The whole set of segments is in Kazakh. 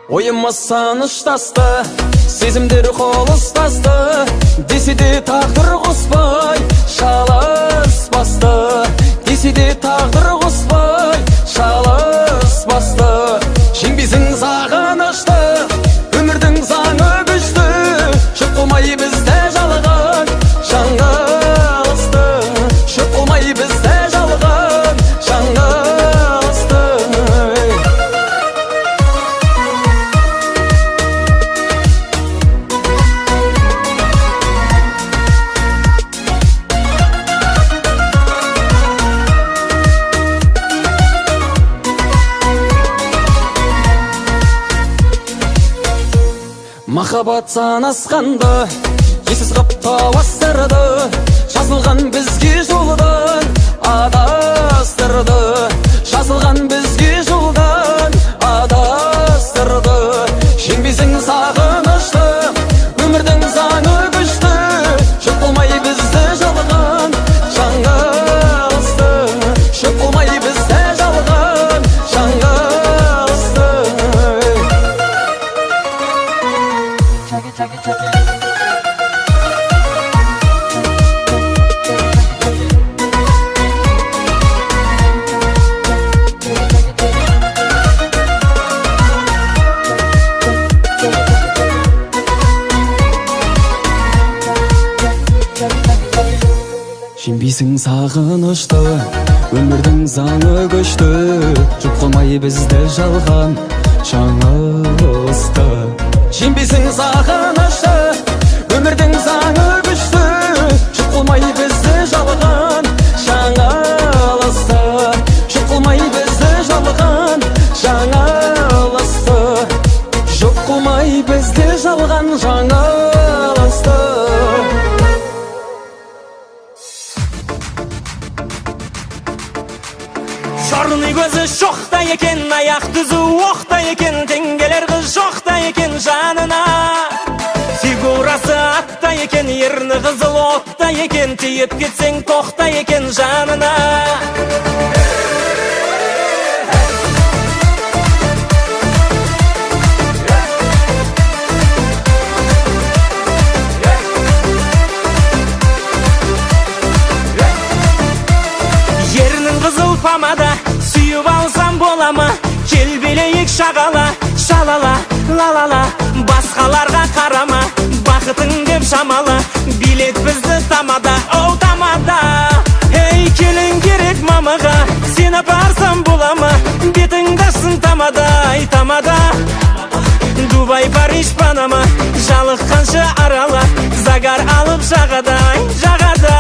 Ойыма саныштасты, сезімдер қол ұстасты, десе де тағдыр қоспай шалыспасты. Десе де тағдыр қоспай шалыспасты. Жеңбесің сағынышты, өмірдің заңы күшті, шөп қылмай бізді жалған жаңылысты. Шөп қылмай бізді жалған жаңылысты. Махаббат санасқанды, есіз қып тауастырды, жазылған бізге жолдан адастырды. Жазылған бізге жолдан адастырды. Жеңбесің сағынышты, өмірдің заңы күшті, шөп қылмай бізді жалған жаңылысты. Шөп қылмай бізді жалған жаңылысты. Жеңбесің сағынышты, өмірдің заңы күшті, жұп қылмай бізді жалған жаңылысты. Жеңбесің сағынышты, өмірдің заңы күшті, жұп қылмай бізді жалған жаңылысты. Жұп қылмай бізді жалған жаңылысты. Жұп қылмай бізді жалған жаңылысты. Черный көзі шоқта екен, аяқ түзі оқта екен, теңгелер қыз жоқта екен жанына. Фигурасы атта екен, ерні қызыл отта екен, тиіп кетсең тоқта екен жанына. Ернің қызыл помада, сүйіп алсам бола ма? Кел билейік шағала, шалала, лалала. Басқаларға қарама, бақытың деп шамала. Билет бізді тамада, оу тамада. Ей, келін керек мамаға, сен апарсам бола ма? Бетіңді ашсын тамада, ай тамада. Дубай, Париж, Панама, жалыққанша арала, загар алып жағада, ай жағада.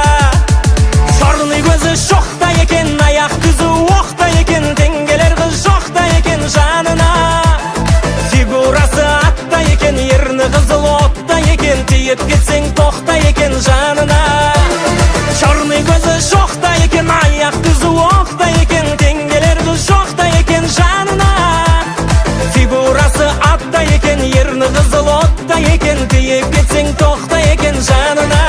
Черный көзі шоқта екен, аяқ түзі оқта екен, теңгелер қыз жоқта екен жанына. Фигурасы атта екен, ерні қызыл отта екен, тиіп кетсең тоқта екен жанына. Черный көзі шоқта екен, аяқ түзі оқта екен, теңгелер қыз жоқта екен жанына. Фигурасы атта екен, ерні қызыл отта екен, тиіп кетсең тоқта екен жанына.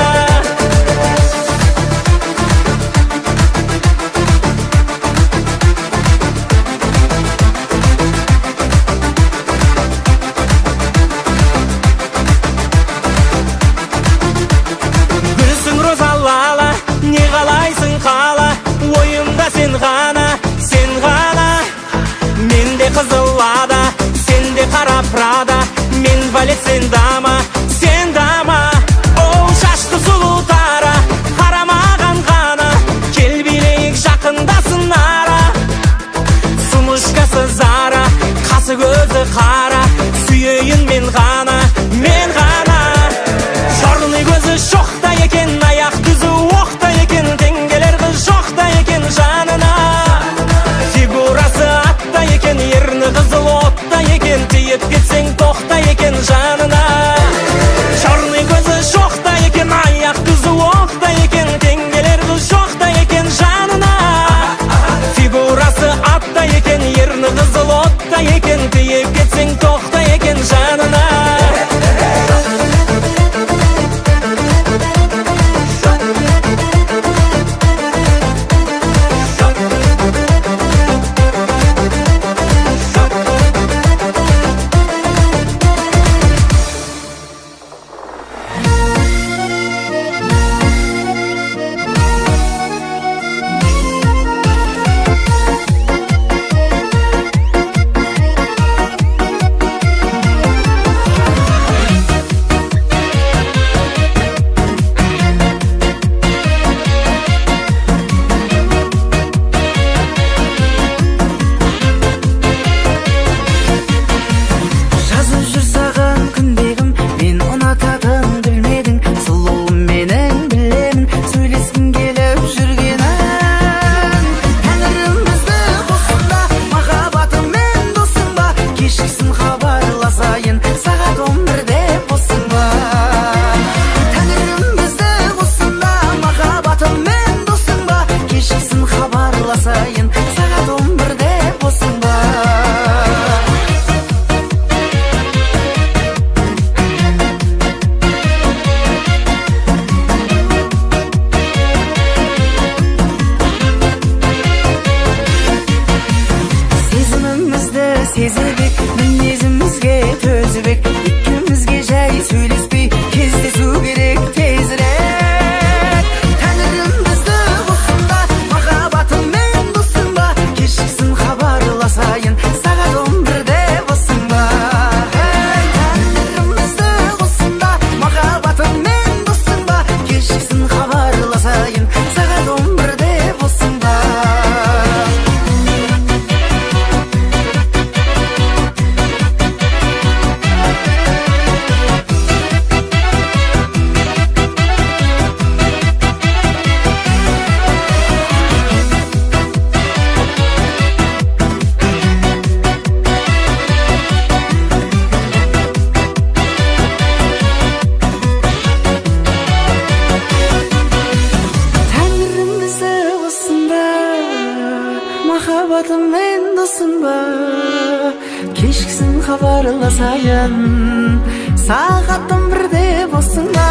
Не қалайсың қала, ойымда сен ғана, сен ғана. Менде қызылада, сенде қара прада, мен валет, сен дама, сен дама. Оу, шашты сұлу тара, қарамаған ғана, кел билейік жақындасын ара. Сумышкасы зара, қасы көзі қара, сүйейін мен ғана, мен ғана. Черный көзі шоқта екен, аяқ түзі оқта екен, теңгелер қыз жоқта екен жанына. Фигурасы атта екен, ерні қызыл отта екен, тиіп кетсең тоқта екен жанына. хабарласайын, сағат 11-де болсын ба. Сезімімізді сезбек, мінезімізге төзбек, екеумізге жай сөйлеспей кездесу керек тезірек. Тәңірім бізді қоссын ба, махаббатыммен досың ба, кешкісін хабарласайын, сағат 11-де болсын ба. Тәңірім бізді қоссын ба, махаббатыммен досың ба, кешкісін хабарласайын, сағат 11-де болсын ба. Тәңірім бізді қоссын ба, махаббатыммен досың ба, кешкісін хабарласайын, сағат 11-де болсын ба.